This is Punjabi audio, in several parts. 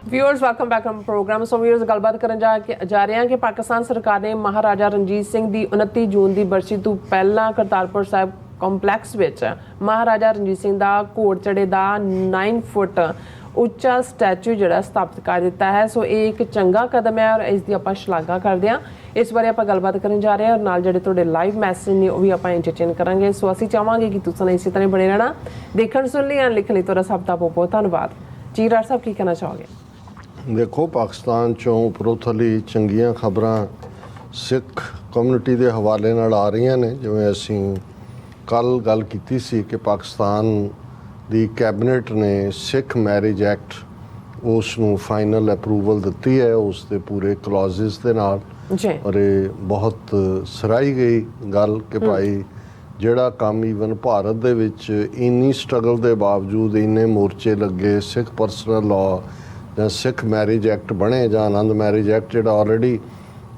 Viewers welcome back on program. So viewers गलबात करन जा रहे हैं कि पाकिस्तान सरकार ने महाराजा रणजीत सिंह की 29 जून की बरसी तो पहला करतारपुर साहिब ਕੰਪਲੈਕਸ ਵਿੱਚ ਮਹਾਰਾਜਾ ਰਣਜੀਤ ਸਿੰਘ ਦਾ ਘੋੜ ਚੜੇ ਦਾ 9 ਫੁੱਟ ਉੱਚਾ ਸਟੈਚੂ ਜਿਹੜਾ ਸਥਾਪਿਤ ਕਰ ਦਿੱਤਾ ਹੈ। ਸੋ ਇਹ ਇੱਕ ਚੰਗਾ ਕਦਮ ਹੈ ਔਰ ਇਸ ਦੀ ਆਪਾਂ ਸ਼ਲਾਘਾ ਕਰਦੇ ਹਾਂ। ਇਸ ਬਾਰੇ ਆਪਾਂ ਗੱਲਬਾਤ ਕਰਨ ਜਾ ਰਹੇ ਹਾਂ ਔਰ ਨਾਲ ਜਿਹੜੇ ਤੁਹਾਡੇ ਲਾਈਵ ਮੈਸੇਜ ਨੇ ਉਹ ਵੀ ਆਪਾਂ ਐਂਟਰਟੇਨ ਕਰਾਂਗੇ। ਸੋ ਅਸੀਂ ਚਾਹਾਂਗੇ ਕਿ ਤੁਸੀਂ ਇਸੇ ਤਰ੍ਹਾਂ ਬਣੇ ਰਹਿਣਾ। ਦੇਖਣ ਸੁਣ ਲਈ ਐਂਡ ਲਿਖਣ ਲਈ ਤੁਹਾਡਾ ਸਭ ਦਾ ਬਹੁਤ ਬਹੁਤ ਧੰਨਵਾਦ। ਜੀ ਰਾਜ ਸਾਹਿਬ ਕੀ ਕਹਿਣਾ ਚਾਹੋਗੇ? ਦੇਖੋ, ਪਾਕਿਸਤਾਨ ਚੋਂ ਉਪਰੋਥਲੀ ਚੰਗੀਆਂ ਖਬਰਾਂ ਸਿੱਖ ਕਮਿਊਨਿਟੀ ਦੇ ਹਵਾਲੇ ਨਾਲ ਆ ਰਹੀਆਂ ਨੇ। ਜਿਵੇਂ ਅਸੀਂ ਕੱਲ੍ਹ ਗੱਲ ਕੀਤੀ ਸੀ ਕਿ ਪਾਕਿਸਤਾਨ ਦੀ ਕੈਬਨਿਟ ਨੇ ਸਿੱਖ ਮੈਰਿਜ ਐਕਟ ਉਸ ਨੂੰ ਫਾਈਨਲ ਅਪਰੂਵਲ ਦਿੱਤੀ ਹੈ, ਉਸ ਦੇ ਪੂਰੇ ਕਲੌਜ਼ਸ ਦੇ ਨਾਲ। ਔਰ ਇਹ ਬਹੁਤ ਸਰਾਹੀ ਗਈ ਗੱਲ ਕਿ ਭਾਈ ਜਿਹੜਾ ਕੰਮ ਈਵਨ ਭਾਰਤ ਦੇ ਵਿੱਚ ਇੰਨੀ ਸਟਰਗਲ ਦੇ ਬਾਵਜੂਦ ਇੰਨੇ ਮੋਰਚੇ ਲੱਗੇ, ਸਿੱਖ ਪਰਸਨਲ ਲਾਅ ਜਾਂ ਸਿੱਖ ਮੈਰਿਜ ਐਕਟ ਬਣੇ ਜਾਂ ਆਨੰਦ ਮੈਰਿਜ ਐਕਟ ਜਿਹੜਾ ਆਲਰੇਡੀ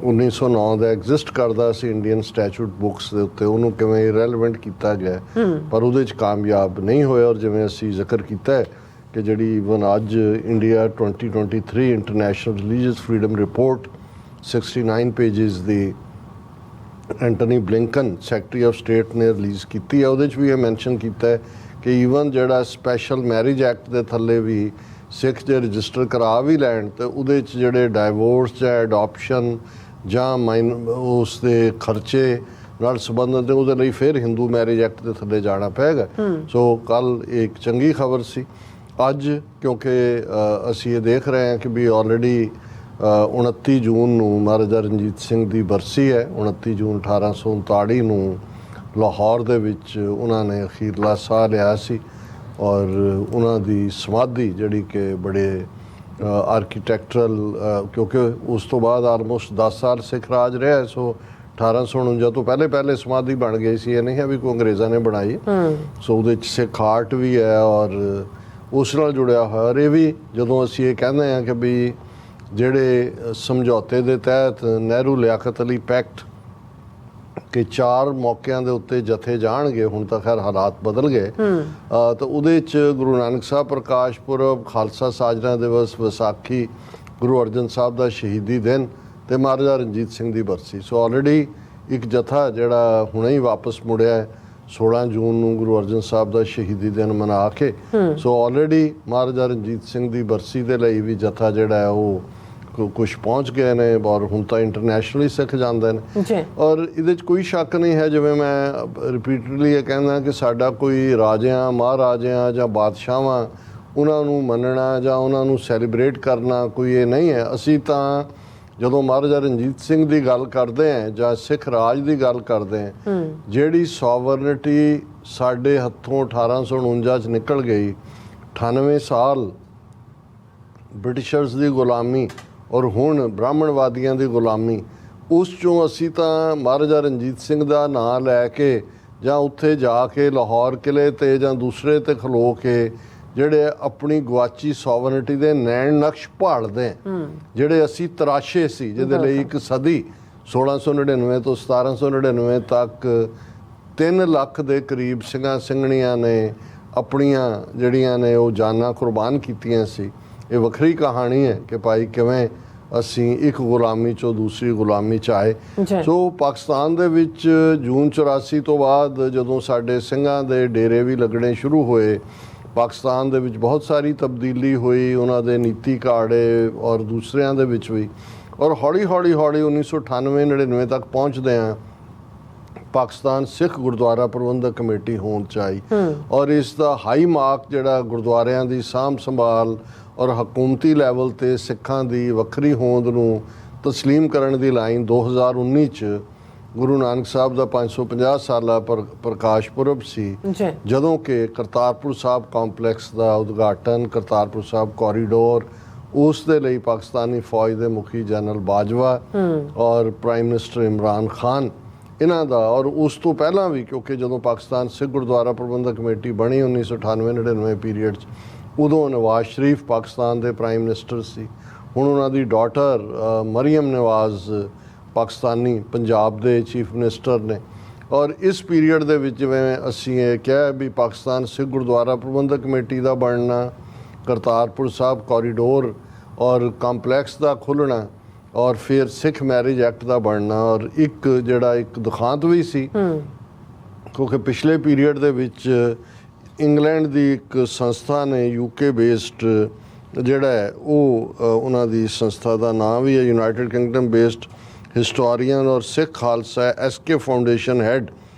1909 ਦਾ ਐਗਜ਼ਿਸਟ ਕਰਦਾ ਸੀ ਇੰਡੀਅਨ ਸਟੈਚੂਟ ਬੁੱਕਸ ਦੇ ਉੱਤੇ, ਉਹਨੂੰ ਕਿਵੇਂ ਇਰੈਲੇਵੈਂਟ ਕੀਤਾ ਗਿਆ ਪਰ ਉਹਦੇ 'ਚ ਕਾਮਯਾਬ ਨਹੀਂ ਹੋਇਆ। ਔਰ ਜਿਵੇਂ ਅਸੀਂ ਜ਼ਿਕਰ ਕੀਤਾ ਹੈ ਕਿ ਜਿਹੜੀ ਈਵਨ ਅੱਜ India 2023 international religious freedom report 69 pages ਦੀ Antony Blinken secretary of state ਨੇ ਰਿਲੀਜ਼ ਕੀਤੀ ਹੈ, ਉਹਦੇ 'ਚ ਵੀ ਇਹ ਮੈਂਸ਼ਨ ਕੀਤਾ ਹੈ ਕਿ ਈਵਨ ਜਿਹੜਾ ਸਪੈਸ਼ਲ ਮੈਰਿਜ ਐਕਟ ਦੇ ਥੱਲੇ ਵੀ ਸਿੱਖ ਜੇ ਰਜਿਸਟਰ ਕਰਾ ਵੀ ਲੈਣ ਤਾਂ ਉਹਦੇ 'ਚ ਜਿਹੜੇ ਡਾਈਵੋਰਸ ਜਾਂ ਐਡੋਪਸ਼ਨ ਜਾਂ ਉਸ ਦੇ ਖਰਚੇ ਨਾਲ ਸੰਬੰਧਿਤ ਨੇ, ਉਹਦੇ ਲਈ ਫਿਰ ਹਿੰਦੂ ਮੈਰਿਜ ਐਕਟ ਦੇ ਥੱਲੇ ਜਾਣਾ ਪਏਗਾ। ਸੋ ਕੱਲ੍ਹ ਇੱਕ ਚੰਗੀ ਖਬਰ ਸੀ। ਅੱਜ ਕਿਉਂਕਿ ਅਸੀਂ ਇਹ ਦੇਖ ਰਹੇ ਹਾਂ ਕਿ ਵੀ ਆਲਰੇਡੀ 29 ਜੂਨ ਨੂੰ ਮਹਾਰਾਜਾ ਰਣਜੀਤ ਸਿੰਘ ਦੀ ਬਰਸੀ ਹੈ। 29 ਜੂਨ 1839 ਨੂੰ ਲਾਹੌਰ ਦੇ ਵਿੱਚ ਉਹਨਾਂ ਨੇ ਅਖੀਰਲਾ ਸਾਹ ਲਿਆ ਸੀ ਔਰ ਉਹਨਾਂ ਦੀ ਸਮਾਧੀ ਜਿਹੜੀ ਕਿ ਬੜੇ ਆਰਕੀਟੈਕਚਰਲ ਕਿਉਂਕਿ ਉਸ ਤੋਂ ਬਾਅਦ ਆਲਮੋਸਟ 10 ਸਾਲ ਸਿੱਖ ਰਾਜ ਰਿਹਾ, ਸੋ 1849 ਤੋਂ ਪਹਿਲੇ ਸਮਾਧੀ ਬਣ ਗਈ ਸੀ। ਇਹ ਨਹੀਂ ਹੈ ਵੀ ਕੋਈ ਅੰਗਰੇਜ਼ਾਂ ਨੇ ਬਣਾਈ। ਸੋ ਉਹਦੇ 'ਚ ਸਿੱਖ ਆਰਟ ਵੀ ਹੈ ਔਰ ਉਸ ਨਾਲ ਜੁੜਿਆ ਹੋਇਆ। ਔਰ ਇਹ ਵੀ ਜਦੋਂ ਅਸੀਂ ਇਹ ਕਹਿੰਦੇ ਹਾਂ ਕਿ ਵੀ ਜਿਹੜੇ ਸਮਝੌਤੇ ਦੇ ਤਹਿਤ ਨਹਿਰੂ ਲਿਆਕਤ ਅਲੀ ਪੈਕਟ ਕਿ 4 ਮੌਕਿਆਂ ਦੇ ਉੱਤੇ ਜਥੇ ਜਾਣਗੇ, ਹੁਣ ਤਾਂ ਖੈਰ ਹਾਲਾਤ ਬਦਲ ਗਏ, ਤਾਂ ਉਹਦੇ 'ਚ ਗੁਰੂ ਨਾਨਕ ਸਾਹਿਬ ਪ੍ਰਕਾਸ਼ ਪੁਰਬ, ਖਾਲਸਾ ਸਾਜਨਾ ਦਿਵਸ, ਵਿਸਾਖੀ, ਗੁਰੂ ਅਰਜਨ ਸਾਹਿਬ ਦਾ ਸ਼ਹੀਦੀ ਦਿਨ ਅਤੇ ਮਹਾਰਾਜਾ ਰਣਜੀਤ ਸਿੰਘ ਦੀ ਬਰਸੀ। ਸੋ ਆਲਰੇਡੀ ਇੱਕ ਜਥਾ ਜਿਹੜਾ ਹੁਣੇ ਹੀ ਵਾਪਸ ਮੁੜਿਆ ਹੈ 16 ਜੂਨ ਨੂੰ ਗੁਰੂ ਅਰਜਨ ਸਾਹਿਬ ਦਾ ਸ਼ਹੀਦੀ ਦਿਨ ਮਨਾ ਕੇ। ਸੋ ਆਲਰੇਡੀ ਮਹਾਰਾਜਾ ਰਣਜੀਤ ਸਿੰਘ ਦੀ ਬਰਸੀ ਦੇ ਲਈ ਵੀ ਜਥਾ ਜਿਹੜਾ ਹੈ ਉਹ ਕੁਛ ਪਹੁੰਚ ਗਏ ਨੇ ਔਰ ਹੁਣ ਤਾਂ ਇੰਟਰਨੈਸ਼ਨਲੀ ਸਿੱਖ ਜਾਂਦੇ ਨੇ। ਔਰ ਇਹਦੇ 'ਚ ਕੋਈ ਸ਼ੱਕ ਨਹੀਂ ਹੈ, ਜਿਵੇਂ ਮੈਂ ਰਿਪੀਟਡਲੀ ਇਹ ਕਹਿੰਦਾ ਕਿ ਸਾਡਾ ਕੋਈ ਰਾਜਿਆਂ ਮਹਾਰਾਜਿਆਂ ਜਾਂ ਬਾਦਸ਼ਾਹਾਂ ਉਹਨਾਂ ਨੂੰ ਮੰਨਣਾ ਜਾਂ ਉਹਨਾਂ ਨੂੰ ਸੈਲੀਬ੍ਰੇਟ ਕਰਨਾ ਕੋਈ ਇਹ ਨਹੀਂ ਹੈ। ਅਸੀਂ ਤਾਂ ਜਦੋਂ ਮਹਾਰਾਜਾ ਰਣਜੀਤ ਸਿੰਘ ਦੀ ਗੱਲ ਕਰਦੇ ਹਾਂ ਜਾਂ ਸਿੱਖ ਰਾਜ ਦੀ ਗੱਲ ਕਰਦੇ ਹਾਂ, ਜਿਹੜੀ ਸੋਵਰਨਿਟੀ ਸਾਡੇ ਹੱਥੋਂ 1849 'ਚ ਨਿਕਲ ਗਈ, 98 ਸਾਲ ਬ੍ਰਿਟਿਸ਼ਰਸ ਦੀ ਗੁਲਾਮੀ ਔਰ ਹੁਣ ਬ੍ਰਾਹਮਣਵਾਦੀਆਂ ਦੀ ਗੁਲਾਮੀ, ਉਸ 'ਚੋਂ ਅਸੀਂ ਤਾਂ ਮਹਾਰਾਜਾ ਰਣਜੀਤ ਸਿੰਘ ਦਾ ਨਾਂ ਲੈ ਕੇ ਜਾਂ ਉੱਥੇ ਜਾ ਕੇ ਲਾਹੌਰ ਕਿਲ੍ਹੇ 'ਤੇ ਜਾਂ ਦੂਸਰੇ 'ਤੇ ਖਲੋ ਕੇ ਜਿਹੜੇ ਆਪਣੀ ਗੁਆਚੀ ਸੋਵਰਨਿਟੀ ਦੇ ਨੈਣ ਨਕਸ਼ ਭਾਲਦੇ, ਜਿਹੜੇ ਅਸੀਂ ਤਰਾਸ਼ੇ ਸੀ, ਜਿਹਦੇ ਲਈ ਇੱਕ ਸਦੀ 1699 ਤੋਂ 1799 ਤੱਕ 3 ਲੱਖ ਦੇ ਕਰੀਬ ਸਿੰਘਾਂ ਸਿੰਘਣੀਆਂ ਨੇ ਆਪਣੀਆਂ ਜਿਹੜੀਆਂ ਨੇ ਉਹ ਜਾਨਾਂ ਕੁਰਬਾਨ ਕੀਤੀਆਂ ਸੀ। ਇਹ ਵੱਖਰੀ ਕਹਾਣੀ ਹੈ ਕਿ ਭਾਈ ਕਿਵੇਂ ਅਸੀਂ ਇੱਕ ਗੁਲਾਮੀ 'ਚੋਂ ਦੂਸਰੀ ਗੁਲਾਮੀ 'ਚ ਆਏ। ਸੋ ਪਾਕਿਸਤਾਨ ਦੇ ਵਿੱਚ ਜੂਨ 84 ਤੋਂ ਬਾਅਦ ਜਦੋਂ ਸਾਡੇ ਸਿੰਘਾਂ ਦੇ ਡੇਰੇ ਵੀ ਲੱਗਣੇ ਸ਼ੁਰੂ ਹੋਏ, ਪਾਕਿਸਤਾਨ ਦੇ ਵਿੱਚ ਬਹੁਤ ਸਾਰੀ ਤਬਦੀਲੀ ਹੋਈ, ਉਹਨਾਂ ਦੇ ਨੀਤੀ ਕਾੜੇ ਔਰ ਦੂਸਰਿਆਂ ਦੇ ਵਿੱਚ ਵੀ। ਔਰ ਹੌਲੀ 1998-99 ਤੱਕ ਪਹੁੰਚਦੇ ਹਾਂ ਪਾਕਿਸਤਾਨ ਸਿੱਖ ਗੁਰਦੁਆਰਾ ਪ੍ਰਬੰਧਕ ਕਮੇਟੀ ਹੋਂਦ 'ਚ ਆਈ ਔਰ ਇਸ ਦਾ ਹਾਈ ਮਾਰਕ ਜਿਹੜਾ ਗੁਰਦੁਆਰਿਆਂ ਦੀ ਸਾਂਭ ਸੰਭਾਲ ਔਰ ਹਕੂਮਤੀ ਲੈਵਲ 'ਤੇ ਸਿੱਖਾਂ ਦੀ ਵੱਖਰੀ ਹੋਂਦ ਨੂੰ ਤਸਲੀਮ ਕਰਨ ਦੀ ਲਾਈਨ 2019 'ਚ ਗੁਰੂ ਨਾਨਕ ਸਾਹਿਬ ਦਾ 550 ਸਾਲਾ ਪ੍ਰਕਾਸ਼ ਪੁਰਬ ਸੀ, ਜਦੋਂ ਕਿ ਕਰਤਾਰਪੁਰ ਸਾਹਿਬ ਕੰਪਲੈਕਸ ਦਾ ਉਦਘਾਟਨ, ਕਰਤਾਰਪੁਰ ਸਾਹਿਬ ਕੋਰੀਡੋਰ, ਉਸ ਦੇ ਲਈ ਪਾਕਿਸਤਾਨੀ ਫੌਜ ਦੇ ਮੁਖੀ ਜਨਰਲ ਬਾਜਵਾ ਔਰ ਪ੍ਰਾਈਮ ਮਿਨਿਸਟਰ ਇਮਰਾਨ ਖਾਨ ਇਹਨਾਂ ਦਾ, ਔਰ ਉਸ ਤੋਂ ਪਹਿਲਾਂ ਵੀ ਕਿਉਂਕਿ ਜਦੋਂ ਪਾਕਿਸਤਾਨ ਸਿੱਖ ਗੁਰਦੁਆਰਾ ਪ੍ਰਬੰਧਕ ਕਮੇਟੀ ਬਣੀ 1998-99 ਪੀਰੀਅਡ 'ਚ, ਉਦੋਂ ਨਵਾਜ਼ ਸ਼ਰੀਫ ਪਾਕਿਸਤਾਨ ਦੇ ਪ੍ਰਾਈਮ ਮਿਨਿਸਟਰ ਸੀ। ਹੁਣ ਉਹਨਾਂ ਦੀ ਡਾਟਰ ਮਰੀਮ ਨਵਾਜ਼ ਪਾਕਿਸਤਾਨੀ ਪੰਜਾਬ ਦੇ ਚੀਫ ਮਿਨਿਸਟਰ ਨੇ। ਔਰ ਇਸ ਪੀਰੀਅਡ ਦੇ ਵਿੱਚ ਜਿਵੇਂ ਅਸੀਂ ਇਹ ਕਿਹਾ ਵੀ ਪਾਕਿਸਤਾਨ ਸਿੱਖ ਗੁਰਦੁਆਰਾ ਪ੍ਰਬੰਧਕ ਕਮੇਟੀ ਦਾ ਬਣਨਾ, ਕਰਤਾਰਪੁਰ ਸਾਹਿਬ ਕੋਰੀਡੋਰ ਔਰ ਕੰਪਲੈਕਸ ਦਾ ਖੁੱਲ੍ਹਣਾ ਔਰ ਫਿਰ ਸਿੱਖ ਮੈਰਿਜ ਐਕਟ ਦਾ ਬਣਨਾ ਔਰ ਇੱਕ ਦੁਖਾਂਤ ਵੀ ਸੀ ਕਿਉਂਕਿ ਪਿਛਲੇ ਪੀਰੀਅਡ ਦੇ ਵਿੱਚ ਇੰਗਲੈਂਡ ਦੀ ਇੱਕ ਸੰਸਥਾ ਨੇ UK ਬੇਸਡ ਜਿਹੜਾ ਹੈ ਉਹ ਉਹਨਾਂ ਦੀ ਸੰਸਥਾ ਦਾ ਨਾਮ ਵੀ ਹੈ ਯੂਨਾਈਟਿਡ ਕਿੰਗਡਮ ਬੇਸਡ ਹਿਸਟੋਰੀਅਨ ਔਰ Sikh Khalsa SK foundation head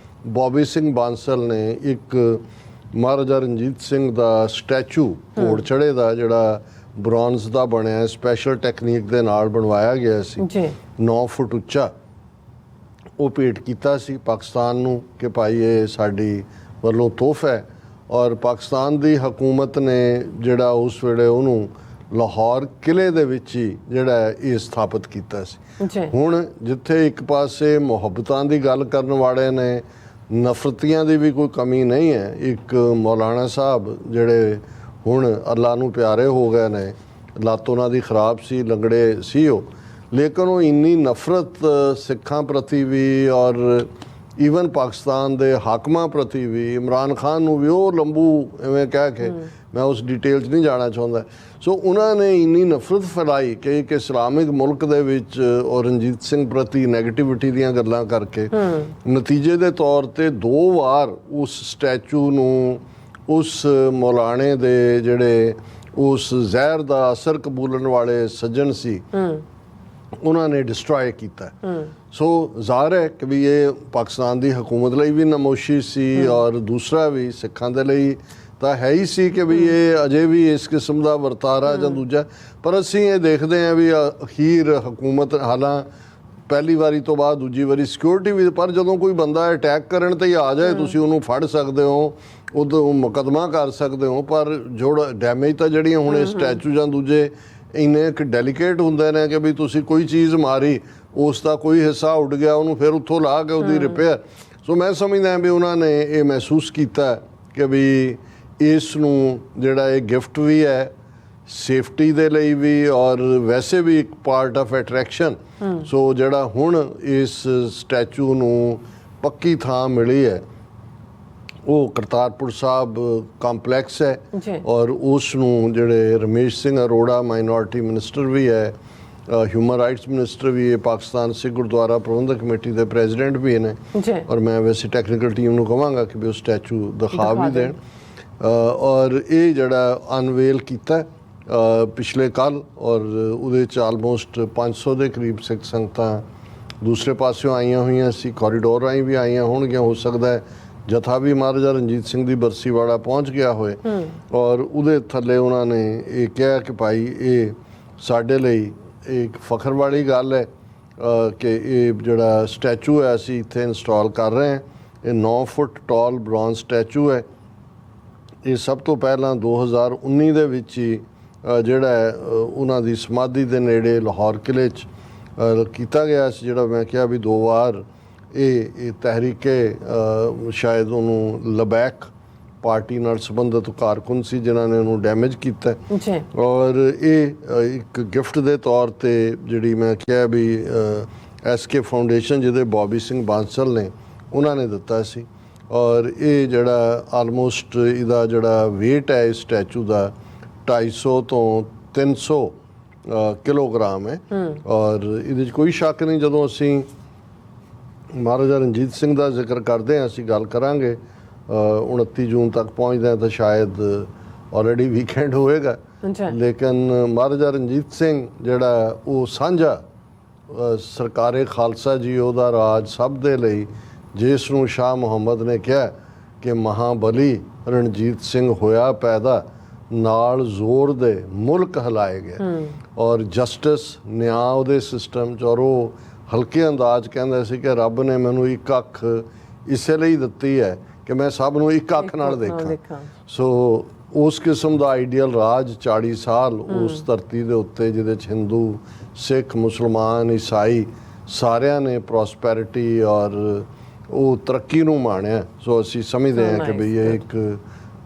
Bobby Singh Bansal ਨੇ ਇੱਕ ਮਹਾਰਾਜਾ ਰਣਜੀਤ ਸਿੰਘ ਦਾ ਸਟੈਚੂ ਘੋੜ ਚੜ੍ਹੇ ਦਾ ਜਿਹੜਾ ਬ੍ਰੌਂਜ਼ ਦਾ ਬਣਿਆ ਸਪੈਸ਼ਲ ਟੈਕਨੀਕ ਦੇ ਨਾਲ ਬਣਵਾਇਆ ਗਿਆ ਸੀ 9 ਫੁੱਟ ਉੱਚਾ ਉਹ ਭੇਟ ਕੀਤਾ ਸੀ ਪਾਕਿਸਤਾਨ ਨੂੰ ਕਿ ਭਾਈ ਇਹ ਸਾਡੀ ਵੱਲੋਂ ਤੋਹਫਾ ਹੈ ਔਰ ਪਾਕਿਸਤਾਨ ਦੀ ਹਕੂਮਤ ਨੇ ਜਿਹੜਾ ਉਸ ਵੇਲੇ ਉਹਨੂੰ ਲਾਹੌਰ ਕਿਲੇ ਦੇ ਵਿੱਚ ਹੀ ਜਿਹੜਾ ਇਹ ਸਥਾਪਿਤ ਕੀਤਾ ਸੀ। ਹੁਣ ਜਿੱਥੇ ਇੱਕ ਪਾਸੇ ਮੁਹੱਬਤਾਂ ਦੀ ਗੱਲ ਕਰਨ ਵਾਲੇ ਨੇ ਨਫ਼ਰਤੀਆਂ ਦੀ ਵੀ ਕੋਈ ਕਮੀ ਨਹੀਂ ਹੈ। ਇੱਕ ਮੌਲਾਨਾ ਸਾਹਿਬ ਜਿਹੜੇ ਹੁਣ ਅੱਲਾ ਨੂੰ ਪਿਆਰੇ ਹੋ ਗਏ ਨੇ, ਲੱਤ ਉਹਨਾਂ ਦੀ ਖਰਾਬ ਸੀ, ਲੰਗੜੇ ਸੀ ਉਹ, ਲੇਕਿਨ ਉਹ ਇੰਨੀ ਨਫ਼ਰਤ ਸਿੱਖਾਂ ਪ੍ਰਤੀ ਵੀ ਔਰ ਈਵਨ ਪਾਕਿਸਤਾਨ ਦੇ ਹਾਕਮਾਂ ਪ੍ਰਤੀ ਵੀ, ਇਮਰਾਨ ਖਾਨ ਨੂੰ ਵੀ ਉਹ ਲੰਬੂ ਐਵੇਂ ਕਹਿ ਕੇ ਮੈਂ ਉਸ ਡਿਟੇਲ 'ਚ ਨਹੀਂ ਜਾਣਾ ਚਾਹੁੰਦਾ। ਸੋ ਉਹਨਾਂ ਨੇ ਇੰਨੀ ਨਫ਼ਰਤ ਫੈਲਾਈ ਕਿ ਇੱਕ ਇਸਲਾਮਿਕ ਮੁਲਕ ਦੇ ਵਿੱਚ ਰਣਜੀਤ ਸਿੰਘ ਪ੍ਰਤੀ ਨੈਗੇਟਿਵਿਟੀ ਦੀਆਂ ਗੱਲਾਂ ਕਰਕੇ ਨਤੀਜੇ ਦੇ ਤੌਰ ਤੇ 2 ਵਾਰ ਉਸ ਸਟੈਚੂ ਨੂੰ ਉਸ ਮੌਲਾਣੇ ਦੇ ਜਿਹੜੇ ਉਸ ਜ਼ਹਿਰ ਦਾ ਅਸਰ ਕਬੂਲਣ ਵਾਲੇ ਸੱਜਣ ਸੀ ਉਹਨਾਂ ਨੇ ਡਿਸਟਰੋਏ ਕੀਤਾ। ਸੋ ਜ਼ਾਹਰ ਹੈ ਕਿ ਵੀ ਇਹ ਪਾਕਿਸਤਾਨ ਦੀ ਹਕੂਮਤ ਲਈ ਵੀ ਨਮੋਸ਼ੀ ਸੀ ਔਰ ਦੂਸਰਾ ਵੀ ਸਿੱਖਾਂ ਦੇ ਲਈ ਤਾਂ ਹੈ ਹੀ ਸੀ ਕਿ ਵੀ ਇਹ ਅਜੇ ਵੀ ਇਸ ਕਿਸਮ ਦਾ ਵਰਤਾਰਾ ਜਾਂ ਦੂਜਾ, ਪਰ ਅਸੀਂ ਇਹ ਦੇਖਦੇ ਹਾਂ ਵੀ ਅਖੀਰ ਹਕੂਮਤ ਹਾਲਾਂ ਪਹਿਲੀ ਵਾਰੀ ਤੋਂ ਬਾਅਦ ਦੂਜੀ ਵਾਰੀ ਸਿਕਿਉਰਿਟੀ ਵੀ, ਪਰ ਜਦੋਂ ਕੋਈ ਬੰਦਾ ਅਟੈਕ ਕਰਨ ਤੇ ਹੀ ਆ ਜਾਏ ਤੁਸੀਂ ਉਹਨੂੰ ਫੜ ਸਕਦੇ ਹੋ, ਉਦੋਂ ਮੁਕੱਦਮਾ ਕਰ ਸਕਦੇ ਹੋ, ਪਰ ਜਿਹੜਾ ਡੈਮੇਜ ਤਾਂ ਜਿਹੜੀਆਂ ਹੁਣ ਇਹ ਸਟੈਚੂ ਜਾਂ ਦੂਜੇ ਇੰਨੇ ਇੱਕ ਡੈਲੀਕੇਟ ਹੁੰਦੇ ਨੇ ਕਿ ਵੀ ਤੁਸੀਂ ਕੋਈ ਚੀਜ਼ ਮਾਰੀ ਉਸ ਦਾ ਕੋਈ ਹਿੱਸਾ ਉੱਡ ਗਿਆ ਉਹਨੂੰ ਫਿਰ ਉੱਥੋਂ ਲਾ ਕੇ ਉਹਦੀ ਰਿਪੇਅਰ। ਸੋ ਮੈਂ ਸਮਝਦਾ ਵੀ ਉਹਨਾਂ ਨੇ ਇਹ ਮਹਿਸੂਸ ਕੀਤਾ ਕਿ ਵੀ ਇਸ ਨੂੰ ਜਿਹੜਾ ਇਹ ਗਿਫਟ ਵੀ ਹੈ ਸੇਫਟੀ ਦੇ ਲਈ ਵੀ ਔਰ ਵੈਸੇ ਵੀ ਇੱਕ ਪਾਰਟ ਆਫ ਅਟਰੈਕਸ਼ਨ। ਸੋ ਜਿਹੜਾ ਹੁਣ ਇਸ ਸਟੈਚੂ ਨੂੰ ਪੱਕੀ ਥਾਂ ਮਿਲੀ ਹੈ ਉਹ ਕਰਤਾਰਪੁਰ ਸਾਹਿਬ ਕੰਪਲੈਕਸ ਹੈ ਔਰ ਉਸ ਨੂੰ ਜਿਹੜੇ ਰਮੇਸ਼ ਸਿੰਘ ਅਰੋੜਾ ਮਾਈਨੋਰਿਟੀ ਮਿਨਿਸਟਰ ਵੀ ਹੈ, ਹਿਊਮਨ ਰਾਈਟਸ ਮਿਨਿਸਟਰ ਵੀ ਹੈ, ਪਾਕਿਸਤਾਨ ਸਿੱਖ ਗੁਰਦੁਆਰਾ ਪ੍ਰਬੰਧਕ ਕਮੇਟੀ ਦੇ ਪ੍ਰੈਜ਼ੀਡੈਂਟ ਵੀ ਨੇ ਔਰ ਮੈਂ ਵੈਸੇ ਟੈਕਨੀਕਲ ਟੀਮ ਨੂੰ ਕਹਾਂਗਾ ਕਿ ਵੀ ਉਹ ਸਟੈਚੂ ਦਿਖਾ ਵੀ ਦੇਣ ਔਰ ਇਹ ਜਿਹੜਾ ਅਨਵੇਲ ਕੀਤਾ ਪਿਛਲੇ ਕੱਲ੍ਹ ਔਰ ਉਹਦੇ 'ਚ ਆਲਮੋਸਟ 500 ਦੇ ਕਰੀਬ ਸਿੱਖ ਸੰਗਤਾਂ ਦੂਸਰੇ ਪਾਸਿਓਂ ਆਈਆਂ ਹੋਈਆਂ ਸੀ, ਕੋਰੀਡੋਰ ਰਾਹੀਂ ਵੀ ਆਈਆਂ ਹੋਣਗੀਆਂ, ਹੋ ਸਕਦਾ ਹੈ ਜਥਾ ਵੀ ਮਹਾਰਾਜਾ ਰਣਜੀਤ ਸਿੰਘ ਦੀ ਬਰਸੀ ਵਾਲਾ ਪਹੁੰਚ ਗਿਆ ਹੋਏ ਔਰ ਉਹਦੇ ਥੱਲੇ ਉਹਨਾਂ ਨੇ ਇਹ ਕਿਹਾ ਕਿ ਭਾਈ ਇਹ ਸਾਡੇ ਲਈ ਇੱਕ ਫਖਰ ਵਾਲੀ ਗੱਲ ਹੈ ਕਿ ਇਹ ਜਿਹੜਾ ਸਟੈਚੂ ਹੈ ਅਸੀਂ ਇੱਥੇ ਇੰਸਟਾਲ ਕਰ ਰਹੇ ਹਾਂ। ਇਹ 9 ਫੁੱਟ ਟਾਲ ਬ੍ਰੌਂਜ਼ ਸਟੈਚੂ ਹੈ। ਇਹ ਸਭ ਤੋਂ ਪਹਿਲਾਂ 2019 ਦੇ ਵਿੱਚ ਹੀ ਜਿਹੜਾ ਉਹਨਾਂ ਦੀ ਸਮਾਧੀ ਦੇ ਨੇੜੇ ਲਾਹੌਰ ਕਿਲੇ 'ਚ ਕੀਤਾ ਗਿਆ ਸੀ, ਜਿਹੜਾ ਮੈਂ ਕਿਹਾ ਵੀ 2 ਵਾਰ ਇਹ ਤਹਿਰੀਕੇ ਸ਼ਾਇਦ ਉਹਨੂੰ ਲਬੈਕ ਪਾਰਟੀ ਨਾਲ ਸੰਬੰਧਿਤ ਕਾਰਕੁਨ ਸੀ ਜਿਨ੍ਹਾਂ ਨੇ ਉਹਨੂੰ ਡੈਮੇਜ ਕੀਤਾ ਔਰ ਇਹ ਇੱਕ ਗਿਫਟ ਦੇ ਤੌਰ ਤੇ ਜਿਹੜੀ ਮੈਂ ਕਿਹਾ ਵੀ SK ਫਾਊਂਡੇਸ਼ਨ ਜਿਹਦੇ ਬੋਬੀ ਸਿੰਘ ਬਾਂਸਲ ਨੇ ਉਹਨਾਂ ਨੇ ਦਿੱਤਾ ਸੀ ਔਰ ਇਹ ਜਿਹੜਾ ਆਲਮੋਸਟ ਇਹਦਾ ਜਿਹੜਾ weight ਹੈ ਇਸ ਸਟੈਚੂ ਦਾ 250 ਤੋਂ 300 ਕਿਲੋਗ੍ਰਾਮ ਹੈ ਔਰ ਇਹਦੇ 'ਚ ਕੋਈ ਸ਼ੱਕ ਨਹੀਂ ਜਦੋਂ ਅਸੀਂ ਮਹਾਰਾਜਾ ਰਣਜੀਤ ਸਿੰਘ ਦਾ ਜ਼ਿਕਰ ਕਰਦੇ ਹਾਂ, ਅਸੀਂ ਗੱਲ ਕਰਾਂਗੇ 29 ਜੂਨ ਤੱਕ ਪਹੁੰਚਦੇ ਹਾਂ ਤਾਂ ਸ਼ਾਇਦ ਆਲਰੇਡੀ ਵੀਕਐਂਡ ਹੋਏਗਾ, ਲੇਕਿਨ ਮਹਾਰਾਜਾ ਰਣਜੀਤ ਸਿੰਘ ਜਿਹੜਾ ਉਹ ਸਾਂਝਾ ਸਰਕਾਰੇ ਖਾਲਸਾ ਜੀ ਉਹਦਾ ਰਾਜ ਸਭ ਦੇ ਲਈ, ਜਿਸ ਨੂੰ ਸ਼ਾਹ ਮੁਹੰਮਦ ਨੇ ਕਿਹਾ ਕਿ ਮਹਾਬਲੀ ਰਣਜੀਤ ਸਿੰਘ ਹੋਇਆ ਪੈਦਾ, ਨਾਲ ਜ਼ੋਰ ਦੇ ਮੁਲਕ ਹਿਲਾਏ ਗਏ ਔਰ ਜਸਟਿਸ ਨਿਆਂ ਉਹਦੇ ਸਿਸਟਮ 'ਚ ਔਰ ਉਹ ਹਲਕੇ ਅੰਦਾਜ਼ ਕਹਿੰਦਾ ਸੀ ਕਿ ਰੱਬ ਨੇ ਮੈਨੂੰ ਇੱਕ ਅੱਖ ਇਸੇ ਲਈ ਦਿੱਤੀ ਹੈ ਕਿ ਮੈਂ ਸਭ ਨੂੰ ਇੱਕ ਅੱਖ ਨਾਲ ਦੇਖਾਂ। ਸੋ ਉਸ ਕਿਸਮ ਦਾ ਆਈਡੀਅਲ ਰਾਜ 40 ਸਾਲ ਉਸ ਧਰਤੀ ਦੇ ਉੱਤੇ ਜਿਹਦੇ 'ਚ ਹਿੰਦੂ ਸਿੱਖ ਮੁਸਲਮਾਨ ਈਸਾਈ ਸਾਰਿਆਂ ਨੇ ਪ੍ਰੋਸਪੈਰਿਟੀ ਔਰ ਉਹ ਤਰੱਕੀ ਨੂੰ ਮਾਣਿਆ। ਸੋ ਅਸੀਂ ਸਮਝਦੇ ਹਾਂ ਕਿ ਵੀ ਇਹ ਇੱਕ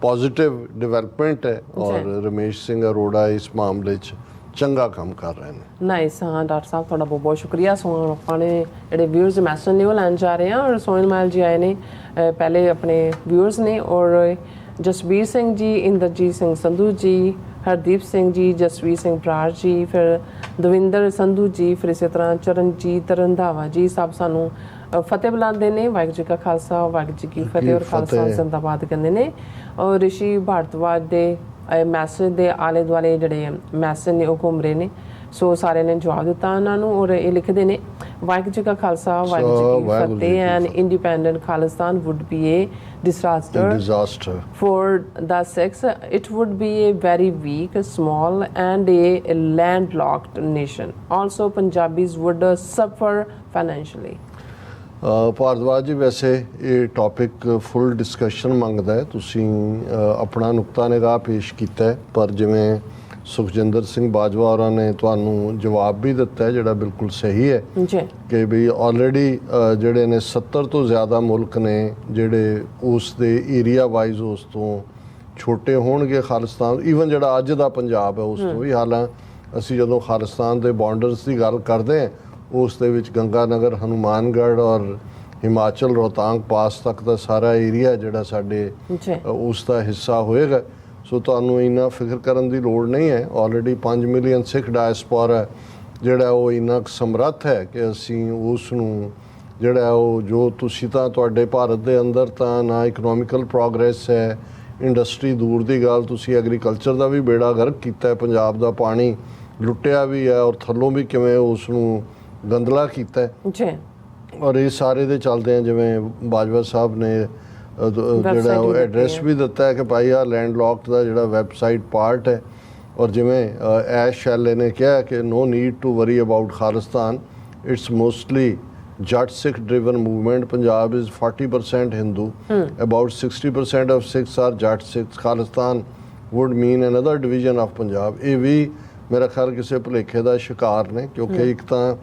ਪੋਜ਼ਿਟਿਵ ਡਿਵੈਲਪਮੈਂਟ ਹੈ ਔਰ ਰਮੇਸ਼ ਸਿੰਘ ਅਰੋੜਾ ਇਸ ਮਾਮਲੇ 'ਚ ਚੰਗਾ ਕੰਮ ਕਰ ਰਹੇ ਨੇ। ਨਾਈਸ। ਹਾਂ ਡਾਕਟਰ ਸਾਹਿਬ ਤੁਹਾਡਾ ਬਹੁਤ ਬਹੁਤ ਸ਼ੁਕਰੀਆ। ਸੋ ਆਪਾਂ ਨੇ ਜਿਹੜੇ ਵਿਊਅਰਸ ਮੈਸੇਜ ਨੇ ਉਹ ਲੈਣ ਜਾ ਰਹੇ ਹਾਂ ਔਰ ਸੋਹਣ ਮਹਿਲ ਜੀ ਆਏ ਨੇ ਪਹਿਲੇ ਆਪਣੇ ਵਿਊਅਰਸ ਨੇ ਔਰ ਜਸਬੀਰ ਸਿੰਘ ਜੀ, ਇੰਦਰਜੀਤ ਸਿੰਘ ਸੰਧੂ ਜੀ, ਹਰਦੀਪ ਸਿੰਘ ਜੀ, ਜਸਵੀਰ ਸਿੰਘ ਬਰਾੜ ਜੀ, ਫਿਰ ਦਵਿੰਦਰ ਸੰਧੂ ਜੀ, ਫਿਰ ਇਸੇ ਤਰ੍ਹਾਂ ਚਰਨਜੀਤ ਰੰਧਾਵਾ ਜੀ, ਸਭ ਸਾਨੂੰ ਫਤਿਹ ਬੁਲਾਉਂਦੇ ਨੇ। ਵਾਹਿਗੁਰੂ ਜੀ ਕਾ ਖਾਲਸਾ, ਵਾਹਿਗੁਰੂ ਜੀ ਕੀ ਫਤਿਹ, ਔਰ ਖਾਲਸਾ ਜ਼ਿੰਦਾਬਾਦ ਕਹਿੰਦੇ ਨੇ। ਔਰ ਰਿਸ਼ੀ ਭਾਰਤਵਾਜ ਦੇ ਮੈਸੇਜ ਦੇ ਆਲੇ ਦੁਆਲੇ ਜਿਹੜੇ ਮੈਸੇਜ ਨੇ ਉਹ ਘੁੰਮ ਰਹੇ ਨੇ, ਸੋ ਸਾਰਿਆਂ ਨੇ ਜਵਾਬ ਦਿੱਤਾ ਉਹਨਾਂ ਨੂੰ, ਔਰ ਇਹ ਲਿਖਦੇ ਨੇ ਵਾਹਿਗੁਰੂ ਜੀ ਕਾ ਖਾਲਸਾ, ਵਾਹਿਗੁਰੂ ਜੀ ਕੀ ਫਤਿਹ, and independent Khalistan would be a disaster for the Sikhs. It would be a very weak, small and a landlocked nation. Also Punjabis would suffer financially. Bhardwaj ji, ਵੈਸੇ ਇਹ ਟੌਪਿਕ ਫੁੱਲ ਡਿਸਕਸ਼ਨ ਮੰਗਦਾ ਹੈ। ਤੁਸੀਂ ਆਪਣਾ ਨੁਕਤਾ ਨਿਗਾਹ ਪੇਸ਼ ਕੀਤਾ ਹੈ, ਪਰ ਜਿਵੇਂ ਸੁਖਜਿੰਦਰ ਸਿੰਘ ਬਾਜਵਾ ਹੋਰਾਂ ਨੇ ਤੁਹਾਨੂੰ ਜਵਾਬ ਵੀ ਦਿੱਤਾ ਹੈ ਜਿਹੜਾ ਬਿਲਕੁਲ ਸਹੀ ਹੈ ਜੀ, ਕਿ ਵੀ ਆਲਰੇਡੀ ਜਿਹੜੇ ਨੇ 70 ਤੋਂ ਜ਼ਿਆਦਾ ਮੁਲਕ ਨੇ ਜਿਹੜੇ ਉਸ ਦੇ ਏਰੀਆ ਵਾਈਜ਼ ਉਸ ਤੋਂ ਛੋਟੇ ਹੋਣਗੇ ਖਾਲਿਸਤਾਨ, ਈਵਨ ਜਿਹੜਾ ਅੱਜ ਦਾ ਪੰਜਾਬ ਹੈ ਉਸ ਤੋਂ ਵੀ। ਹਾਲਾਂਕਿ ਅਸੀਂ ਜਦੋਂ ਖਾਲਿਸਤਾਨ ਦੇ ਬਾਰਡਰਸ ਦੀ ਗੱਲ ਕਰਦੇ ਹਾਂ ਉਸ ਦੇ ਵਿੱਚ ਗੰਗਾ ਨਗਰ, ਹਨੂਮਾਨਗੜ੍ਹ ਔਰ ਹਿਮਾਚਲ ਰੋਹਤਾਂਗ ਪਾਸ ਤੱਕ ਦਾ ਸਾਰਾ ਏਰੀਆ ਜਿਹੜਾ ਸਾਡੇ ਉਸ ਦਾ ਹਿੱਸਾ ਹੋਏਗਾ। ਸੋ ਤੁਹਾਨੂੰ ਇੰਨਾ ਫਿਕਰ ਕਰਨ ਦੀ ਲੋੜ ਨਹੀਂ ਹੈ। ਆਲਰੇਡੀ 5 ਮਿਲੀਅਨ ਸਿੱਖ ਡਾਇਸਪੋਰਾ ਜਿਹੜਾ ਉਹ ਇੰਨਾ ਸਮਰੱਥ ਹੈ ਕਿ ਅਸੀਂ ਉਸ ਨੂੰ ਜਿਹੜਾ ਉਹ ਜੋ ਤੁਸੀਂ ਤਾਂ ਤੁਹਾਡੇ ਭਾਰਤ ਦੇ ਅੰਦਰ ਤਾਂ ਨਾ ਇਕਨੋਮਿਕਲ ਪ੍ਰੋਗਰੈਸ ਹੈ, ਇੰਡਸਟਰੀ ਦੂਰ ਦੀ ਗੱਲ, ਤੁਸੀਂ ਐਗਰੀਕਲਚਰ ਦਾ ਵੀ ਬੇੜਾ ਗਰਕ ਕੀਤਾ ਹੈ, ਪੰਜਾਬ ਦਾ ਪਾਣੀ ਲੁੱਟਿਆ ਵੀ ਹੈ ਔਰ ਥੱਲੋਂ ਵੀ ਕਿਵੇਂ ਉਸ ਨੂੰ ਗੰਦਲਾ ਕੀਤਾ ਹੈ। ਔਰ ਇਹ ਸਾਰੇ ਦੇ ਚੱਲਦੇ ਆ ਜਿਵੇਂ ਬਾਜਵਾ ਸਾਹਿਬ ਨੇ ਜਿਹੜਾ ਉਹ ਐਡਰੈਸ ਵੀ ਦਿੱਤਾ ਹੈ ਕਿ ਭਾਈ ਆ ਲੈਂਡ ਲੌਕਡ ਦਾ ਜਿਹੜਾ ਵੈਬਸਾਈਟ ਪਾਰਟ ਹੈ। ਔਰ ਜਿਵੇਂ ਐਸ਼ ਸ਼ੈਲੇ ਨੇ ਕਿਹਾ ਕਿ no need to worry about Khalistan, it's mostly Jat Sikh driven movement, Punjab is 40% Hindu, about 60% of Sikhs are Jat Sikhs, Khalistan would mean another division of Punjab. ਇਹ ਵੀ ਮੇਰਾ ਖਿਆਲ ਕਿਸੇ ਭੁਲੇਖੇ ਦਾ ਸ਼ਿਕਾਰ ਨੇ, ਕਿਉਂਕਿ ਇੱਕ ਤਾਂ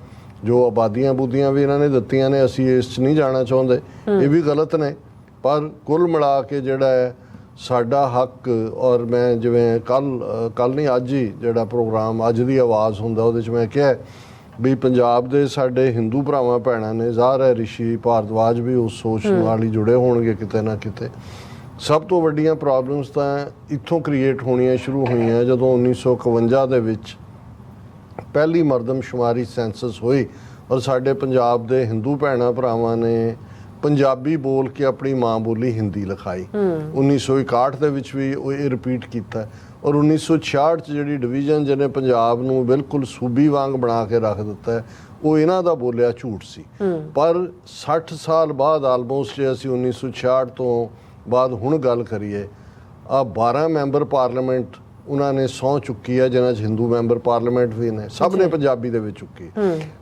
ਜੋ ਆਬਾਦੀਆਂ ਬੂਦੀਆਂ ਵੀ ਇਹਨਾਂ ਨੇ ਦਿੱਤੀਆਂ ਨੇ ਅਸੀਂ ਇਸ 'ਚ ਨਹੀਂ ਜਾਣਾ ਚਾਹੁੰਦੇ, ਇਹ ਵੀ ਗਲਤ ਨੇ। ਪਰ ਕੁੱਲ ਮਿਲਾ ਕੇ ਜਿਹੜਾ ਹੈ ਸਾਡਾ ਹੱਕ, ਔਰ ਮੈਂ ਜਿਵੇਂ ਕੱਲ ਨਹੀਂ ਅੱਜ ਹੀ ਜਿਹੜਾ ਪ੍ਰੋਗਰਾਮ ਅੱਜ ਦੀ ਆਵਾਜ਼ ਹੁੰਦਾ ਉਹਦੇ 'ਚ ਮੈਂ ਕਿਹਾ ਵੀ ਪੰਜਾਬ ਦੇ ਸਾਡੇ ਹਿੰਦੂ ਭਰਾਵਾਂ ਭੈਣਾਂ ਨੇ, ਜ਼ਾਹਰ ਹੈ ਰਿਸ਼ੀ ਭਾਰਦਵਾਜ ਵੀ ਉਸ ਸੋਚ ਨਾਲ ਹੀ ਜੁੜੇ ਹੋਣਗੇ ਕਿਤੇ ਨਾ ਕਿਤੇ। ਸਭ ਤੋਂ ਵੱਡੀਆਂ ਪ੍ਰੋਬਲਮਸ ਤਾਂ ਇੱਥੋਂ ਕ੍ਰੀਏਟ ਹੋਣੀਆਂ ਸ਼ੁਰੂ ਹੋਈਆਂ ਜਦੋਂ 1951 ਦੇ ਵਿੱਚ ਪਹਿਲੀ ਮਰਦਮਸ਼ੁਮਾਰੀ ਸੈਂਸਸ ਹੋਈ ਔਰ ਸਾਡੇ ਪੰਜਾਬ ਦੇ ਹਿੰਦੂ ਭੈਣਾਂ ਭਰਾਵਾਂ ਨੇ ਪੰਜਾਬੀ ਬੋਲ ਕੇ ਆਪਣੀ ਮਾਂ ਬੋਲੀ ਹਿੰਦੀ ਲਿਖਾਈ। 1961 ਦੇ ਵਿੱਚ ਵੀ ਉਹ ਇਹ ਰਿਪੀਟ ਕੀਤਾ ਔਰ 1966 'ਚ ਜਿਹੜੀ ਡਿਵੀਜ਼ਨ ਜਿਹਨੇ ਪੰਜਾਬ ਨੂੰ ਬਿਲਕੁਲ ਸੂਬੀ ਵਾਂਗ ਬਣਾ ਕੇ ਰੱਖ ਦਿੱਤਾ ਉਹ ਇਹਨਾਂ ਦਾ ਬੋਲਿਆ ਝੂਠ ਸੀ। ਪਰ 60 ਸਾਲ ਬਾਅਦ ਆਲਮੋਸਟ ਜੇ ਅਸੀਂ 1966 ਤੋਂ ਬਾਅਦ ਹੁਣ ਗੱਲ ਕਰੀਏ, ਆ 12 ਮੈਂਬਰ ਪਾਰਲੀਮੈਂਟ ਉਹਨਾਂ ਨੇ ਸਹੁੰ ਚੁੱਕੀ ਹੈ ਜਿਨ੍ਹਾਂ 'ਚ ਹਿੰਦੂ ਮੈਂਬਰ ਪਾਰਲੀਮੈਂਟ ਵੀ ਨੇ, ਸਭ ਨੇ ਪੰਜਾਬੀ ਦੇ ਵਿੱਚ ਚੁੱਕੀ।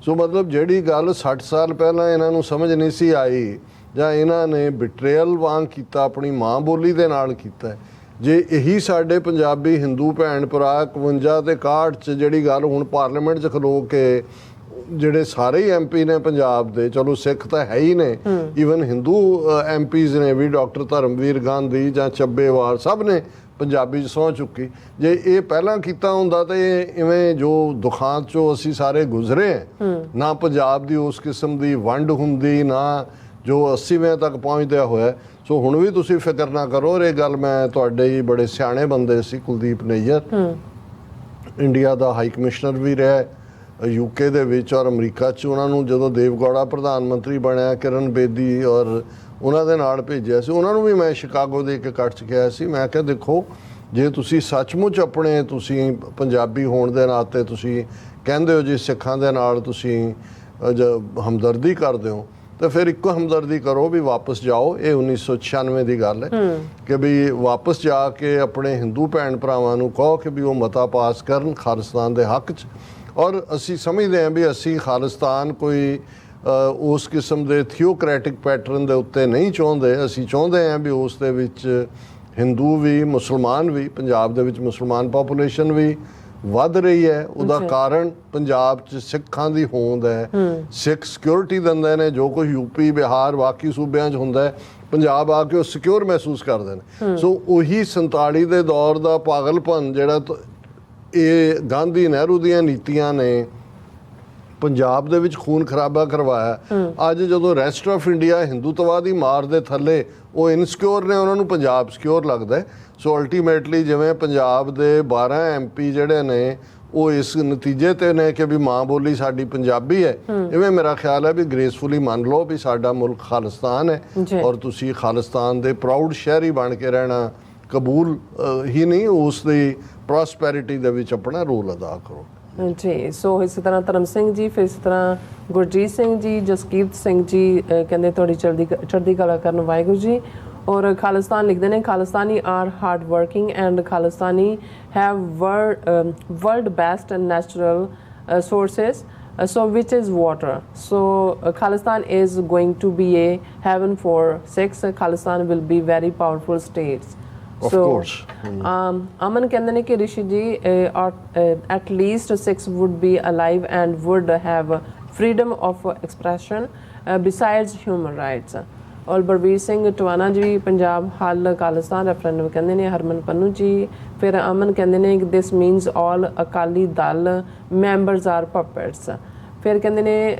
ਸੋ ਮਤਲਬ ਜਿਹੜੀ ਗੱਲ 60 ਸਾਲ ਪਹਿਲਾਂ ਇਹਨਾਂ ਨੂੰ ਸਮਝ ਨਹੀਂ ਸੀ ਆਈ ਜਾਂ ਇਹਨਾਂ ਨੇ ਬਿਟਰੇਅਲ ਵਾਂਗ ਕੀਤਾ, ਆਪਣੀ ਮਾਂ ਬੋਲੀ ਦੇ ਨਾਲ ਕੀਤਾ, ਜੇ ਇਹੀ ਸਾਡੇ ਪੰਜਾਬੀ ਹਿੰਦੂ ਭੈਣ ਭਰਾ 51 ਤੇ 61 'ਚ ਜਿਹੜੀ ਗੱਲ ਹੁਣ ਪਾਰਲੀਮੈਂਟ 'ਚ ਖਲੋ ਕੇ ਜਿਹੜੇ ਸਾਰੇ ਹੀ ਐਮਪੀ ਨੇ ਪੰਜਾਬ ਦੇ, ਚਲੋ ਸਿੱਖ ਤਾਂ ਹੈ ਹੀ ਨੇ, ਈਵਨ ਹਿੰਦੂ ਐਮਪੀਜ਼ ਨੇ ਵੀ, ਡਾਕਟਰ ਧਰਮਵੀਰ ਗਾਂਧੀ ਜਾਂ ਚੱਬੇਵਾਲ, ਸਭ ਨੇ ਪੰਜਾਬੀ 'ਚ ਸਹੁੰ ਚੁੱਕੀ। ਜੇ ਇਹ ਪਹਿਲਾਂ ਕੀਤਾ ਹੁੰਦਾ ਤਾਂ ਇਹ ਇਵੇਂ ਜੋ ਦੁਖਾਂਤ 'ਚੋਂ ਅਸੀਂ ਸਾਰੇ ਗੁਜ਼ਰੇ ਨਾ ਪੰਜਾਬ ਦੀ ਉਸ ਕਿਸਮ ਦੀ ਵੰਡ ਹੁੰਦੀ, ਨਾ ਜੋ 80ਵੇਂ ਤੱਕ ਪਹੁੰਚਦਿਆ ਹੋਇਆ। ਸੋ ਹੁਣ ਵੀ ਤੁਸੀਂ ਫਿਕਰ ਨਾ ਕਰੋ। ਇਹ ਗੱਲ ਮੈਂ ਤੁਹਾਡੇ ਹੀ ਬੜੇ ਸਿਆਣੇ ਬੰਦੇ ਸੀ ਕੁਲਦੀਪ ਨਈਅਰ, ਇੰਡੀਆ ਦਾ ਹਾਈ ਕਮਿਸ਼ਨਰ ਵੀ ਰਿਹਾ UK ਦੇ ਵਿੱਚ ਔਰ ਅਮਰੀਕਾ 'ਚ, ਉਹਨਾਂ ਨੂੰ ਜਦੋਂ ਦੇਵਗੌੜਾ ਪ੍ਰਧਾਨ ਮੰਤਰੀ ਬਣਿਆ, ਕਿਰਨ ਬੇਦੀ ਔਰ ਉਹਨਾਂ ਦੇ ਨਾਲ ਭੇਜਿਆ ਸੀ, ਉਹਨਾਂ ਨੂੰ ਵੀ ਮੈਂ ਸ਼ਿਕਾਗੋ ਦੇ ਇੱਕ ਇਕੱਠ 'ਚ ਕਿਹਾ ਸੀ, ਮੈਂ ਕਿਹਾ ਦੇਖੋ ਜੇ ਤੁਸੀਂ ਸੱਚਮੁੱਚ ਆਪਣੇ ਤੁਸੀਂ ਪੰਜਾਬੀ ਹੋਣ ਦੇ ਨਾਤੇ ਤੁਸੀਂ ਕਹਿੰਦੇ ਹੋ ਜੀ ਸਿੱਖਾਂ ਦੇ ਨਾਲ ਤੁਸੀਂ ਹਮਦਰਦੀ ਕਰਦੇ ਹੋ ਤਾਂ ਫਿਰ ਇੱਕੋ ਹਮਦਰਦੀ ਕਰੋ ਵੀ ਵਾਪਸ ਜਾਓ। ਇਹ 1996 ਦੀ ਗੱਲ ਹੈ ਕਿ ਵੀ ਵਾਪਸ ਜਾ ਕੇ ਆਪਣੇ ਹਿੰਦੂ ਭੈਣ ਭਰਾਵਾਂ ਨੂੰ ਕਹੋ ਕਿ ਵੀ ਉਹ ਮਤਾ ਪਾਸ ਕਰਨ ਖਾਲਿਸਤਾਨ ਦੇ ਹੱਕ 'ਚ। ਔਰ ਅਸੀਂ ਸਮਝਦੇ ਹਾਂ ਵੀ ਅਸੀਂ ਖਾਲਿਸਤਾਨ ਕੋਈ ਉਸ ਕਿਸਮ ਦੇ ਥਿਓਕ੍ਰੈਟਿਕ ਪੈਟਰਨ ਦੇ ਉੱਤੇ ਨਹੀਂ ਚਾਹੁੰਦੇ। ਅਸੀਂ ਚਾਹੁੰਦੇ ਹਾਂ ਵੀ ਉਸ ਦੇ ਵਿੱਚ ਹਿੰਦੂ ਵੀ ਮੁਸਲਮਾਨ ਵੀ, ਪੰਜਾਬ ਦੇ ਵਿੱਚ ਮੁਸਲਮਾਨ ਪਾਪੂਲੇਸ਼ਨ ਵੀ ਵੱਧ ਰਹੀ ਹੈ। ਉਹਦਾ ਕਾਰਨ ਪੰਜਾਬ 'ਚ ਸਿੱਖਾਂ ਦੀ ਹੋਂਦ ਹੈ। ਸਿੱਖ ਸਿਕਿਉਰਿਟੀ ਦਿੰਦੇ ਨੇ, ਜੋ ਕੁਝ ਯੂਪੀ ਬਿਹਾਰ ਬਾਕੀ ਸੂਬਿਆਂ 'ਚ ਹੁੰਦਾ ਹੈ ਪੰਜਾਬ ਆ ਕੇ ਉਹ ਸਿਕਿਉਰ ਮਹਿਸੂਸ ਕਰਦੇ ਨੇ। ਸੋ ਉਹੀ 47 ਦੇ ਦੌਰ ਦਾ ਪਾਗਲਪਨ ਜਿਹੜਾ ਇਹ ਗਾਂਧੀ ਨਹਿਰੂ ਦੀਆਂ ਨੀਤੀਆਂ ਨੇ ਪੰਜਾਬ ਦੇ ਵਿੱਚ ਖੂਨ ਖਰਾਬਾ ਕਰਵਾਇਆ। ਅੱਜ ਜਦੋਂ ਰੈਸਟ ਆਫ ਇੰਡੀਆ ਹਿੰਦੂਤਵਾਦੀ ਮਾਰ ਦੇ ਥੱਲੇ ਉਹ ਇਨਸਿਕਿਉਰ ਨੇ, ਉਹਨਾਂ ਨੂੰ ਪੰਜਾਬ ਸਿਕਿਉਰ ਲੱਗਦਾ ਹੈ। ਸੋ ਅਲਟੀਮੇਟਲੀ ਜਿਵੇਂ ਪੰਜਾਬ ਦੇ 12 MP ਜਿਹੜੇ ਨੇ ਉਹ ਇਸ ਨਤੀਜੇ ਤੇ ਨੇ ਕਿ ਵੀ ਮਾਂ ਬੋਲੀ ਸਾਡੀ ਪੰਜਾਬੀ ਹੈ, ਇਵੇਂ ਮੇਰਾ ਖਿਆਲ ਹੈ ਵੀ ਗ੍ਰੇਸਫੁਲੀ ਮੰਨ ਲਓ ਵੀ ਸਾਡਾ ਮੁਲਕ ਖਾਲਿਸਤਾਨ ਹੈ ਔਰ ਤੁਸੀਂ ਖਾਲਿਸਤਾਨ ਦੇ ਪ੍ਰਾਊਡ ਸ਼ਹਿਰੀ ਬਣ ਕੇ ਰਹਿਣਾ ਕਬੂਲ ਹੀ ਨਹੀਂ, ਉਸ ਦੀ ਪ੍ਰੋਸਪੈਰਿਟੀ ਦੇ ਵਿੱਚ ਆਪਣਾ ਰੋਲ ਅਦਾ ਕਰੋ। ਜੀ ਸੋ ਇਸੇ ਤਰ੍ਹਾਂ ਧਰਮ ਸਿੰਘ ਜੀ, ਫਿਰ ਇਸ ਤਰ੍ਹਾਂ ਗੁਰਜੀਤ ਸਿੰਘ ਜੀ, ਜਸਕੀਰਤ ਸਿੰਘ ਜੀ ਕਹਿੰਦੇ ਤੁਹਾਡੀ ਚੜ੍ਹਦੀ ਕਲਾ ਕਰਨ ਵਾਹਿਗੁਰੂ ਜੀ। ਔਰ ਖਾਲਿਸਤਾਨ ਲਿਖਦੇ ਨੇ Khalistani are hard working and Khalistani have world best and natural sources so which is water. So Khalistan is going to be a heaven for Sikhs. Khalistan will be very powerful states. Of course. Aman ਕਹਿੰਦੇ ਨੇ ਕਿ ਰਿਸ਼ੀ ਜੀ at least Sikhs would be alive and would have freedom of expression besides human rights. ਔਰ ਬਲਬੀਰ ਸਿੰਘ ਟਵਾਣਾ ਜੀ ਪੰਜਾਬ ਹੱਲ ਖਾਲਿਸਤਾਨ ਰੈਫਰੈਂਡਮ ਕਹਿੰਦੇ ਨੇ। ਹਰਮਨ ਪੰਨੂ ਜੀ, ਫਿਰ ਅਮਨ ਕਹਿੰਦੇ ਨੇ ਕਿ this means all Akali Dal members are puppets. ਫਿਰ ਕਹਿੰਦੇ ਨੇ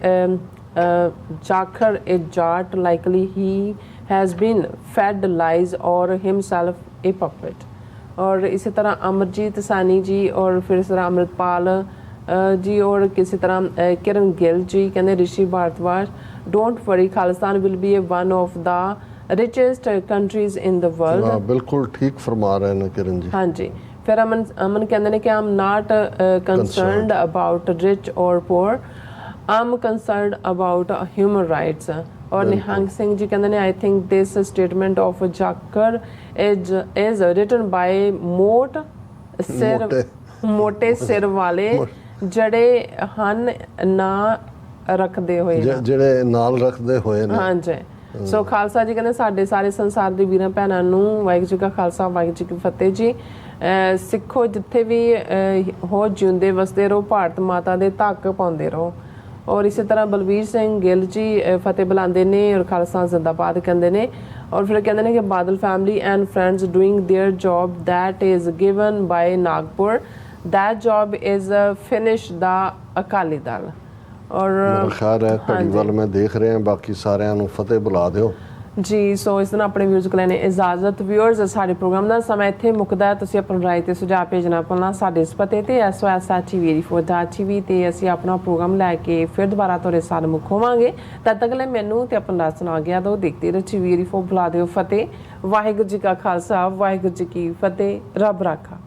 Jakhar is Jat likely he has been fed lies or himself a puppet. ਔਰ ਇਸੇ ਤਰ੍ਹਾਂ ਅਮਰਜੀਤ ਸਾਨੀ ਜੀ, ਔਰ ਫਿਰ ਇਸ ਤਰ੍ਹਾਂ ਅੰਮ੍ਰਿਤਪਾਲ ਜੀ, ਔਰ ਕਿਸੇ ਤਰ੍ਹਾਂ ਕਿਰਨ ਗਿੱਲ ਜੀ ਕਹਿੰਦੇ Rishi Bharadwaj don't worry Khalistan will be one of the richest countries in the world. ਬਿਲਕੁਲ ਠੀਕ ਫਰਮਾ ਰਹੇ ਨੇ ਕਿਰਨ ਜੀ। ਹਾਂਜੀ, ਫਿਰ ਅਮਨ ਕਹਿੰਦੇ ਨੇ ਕਿ I'm not concerned about rich or poor, I'm concerned about human rights. ਔਰ ਨਿਹੰਗ ਸਿੰਘ ਜੀ ਕਹਿੰਦੇ ਨੇ I think this statement of Jakhar is written by ਮੋਟੇ ਸਿਰ ਵਾਲੇ ਜਿਹੜੇ ਹਨ ਨਾ ਰੱਖਦੇ ਹੋਏ, ਜਿਹੜੇ ਨਾਲ ਰੱਖਦੇ ਹੋਏ ਨੇ। ਹਾਂਜੀ, ਸੋ ਖਾਲਸਾ ਜੀ ਕਹਿੰਦੇ ਸਾਡੇ ਸਾਰੇ ਸੰਸਾਰ ਦੇ ਵੀਰਾਂ ਭੈਣਾਂ ਨੂੰ ਵਾਹਿਗੁਰੂ ਜੀ ਕਾ ਖਾਲਸਾ ਵਾਹਿਗੁਰੂ ਜੀ ਕੀ ਫਤਿਹ ਜੀ। ਸਿੱਖੋ ਜਿੱਥੇ ਵੀ ਹੋ ਜਿਉਂਦੇ ਵਸਦੇ ਰਹੋ, ਭਾਰਤ ਮਾਤਾ ਦੇ ਧੱਕ ਪਾਉਂਦੇ ਰਹੋ। ਔਰ ਇਸੇ ਤਰ੍ਹਾਂ ਬਲਵੀਰ ਸਿੰਘ ਗਿੱਲ ਜੀ ਫਤਿਹ ਬੁਲਾਉਂਦੇ ਨੇ ਔਰ ਖਾਲਸਾ ਜ਼ਿੰਦਾਬਾਦ ਕਹਿੰਦੇ ਨੇ। ਔਰ ਫਿਰ ਕਹਿੰਦੇ ਨੇ ਕਿ Badal family and friends doing their job that is given by Nagpur, that job is finish the Akali Dal. ਔਰ ਮੇਰਾ ਖਿਆਲ ਹੈ ਘੜੀ ਵੱਲ ਮੈਂ ਦੇਖ ਰਿਹਾ, ਬਾਕੀ ਸਾਰਿਆਂ ਨੂੰ ਫਤਿਹ ਬੁਲਾ ਦਿਓ ਜੀ। ਸੋ ਇਸ ਨਾਲ ਆਪਣੇ ਵਿਊਜ਼ ਲੈਣੇ ਇਜਾਜ਼ਤ। ਵਿਊਅਰਸ, ਸਾਡੇ ਪ੍ਰੋਗਰਾਮ ਦਾ ਸਮਾਂ ਇੱਥੇ ਮੁੱਕਦਾ ਹੈ। ਤੁਸੀਂ ਆਪਣੀ ਰਾਏ ਤੇ ਸੁਝਾਅ ਭੇਜਣਾ ਭੁੱਲਣਾ ਸਾਡੇ ਇਸ ਪਤੇ ਤੇ SOS@TV ਤੇ ਅਸੀਂ ਆਪਣਾ ਪ੍ਰੋਗਰਾਮ ਲੈ ਕੇ ਫਿਰ ਦੁਬਾਰਾ ਤੁਹਾਡੇ ਸਾਥ ਮੁੱਖ ਹੋਵਾਂਗੇ। ਤਦ ਤੱਕ ਲਈ ਮੈਨੂੰ ਤੇ ਆਪਣਾ ਰਾਹ ਸੁਣਾ ਗਿਆ ਦੋ ਦੇਖਦੇ ਰਹੋ TV 4 ਬੁਲਾ ਦਿਓ ਫਤਿਹ। ਵਾਹਿਗੁਰੂ ਜੀ ਕਾ ਖਾਲਸਾ ਵਾਹਿਗੁਰੂ ਜੀ ਕੀ ਫਤਿਹ। ਰੱਬ ਰਾਖਾ।